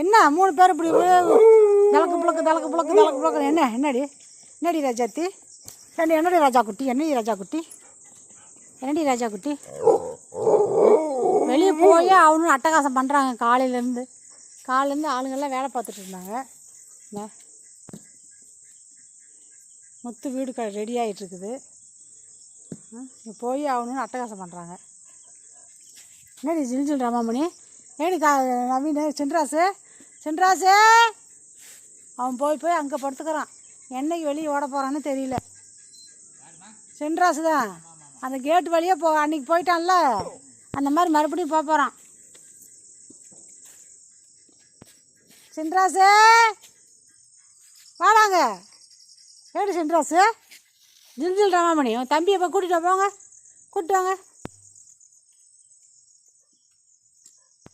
என்ன 3 பேர் இப்படி தலக்கு புழக்கு என்னடி ராஜாத்தி என்னடி ராஜா குட்டி வெளியே போய் அவனும் அட்டகாசம் பண்ணுறாங்க. காலையிலேருந்து ஆளுங்கள்லாம் வேலை பார்த்துட்டு இருந்தாங்க. முத்து வீடு ரெடி ஆகிட்டுருக்குது. போய் அவனு அட்டகாசம் பண்ணுறாங்க. என்னடி ஜில் ராமாமணி ஏடி நவீன் சென்ட்ராசு அவன் போய் அங்கே படுத்துக்கிறான். என்னைக்கு வெளியே ஓட போகிறான்னு தெரியல. சென்ட்ராசு தான் அந்த கேட்டு வழியாக அன்றைக்கி போயிட்டான்ல, அந்த மாதிரி மறுபடியும் போக போகிறான். சென்ட்ராசு வாடாங்க. ஏடி சென்ட்ராசு ஜில் ராமாமணி உன் தம்பியை போய் கூட்டிகிட்டு வாங்க.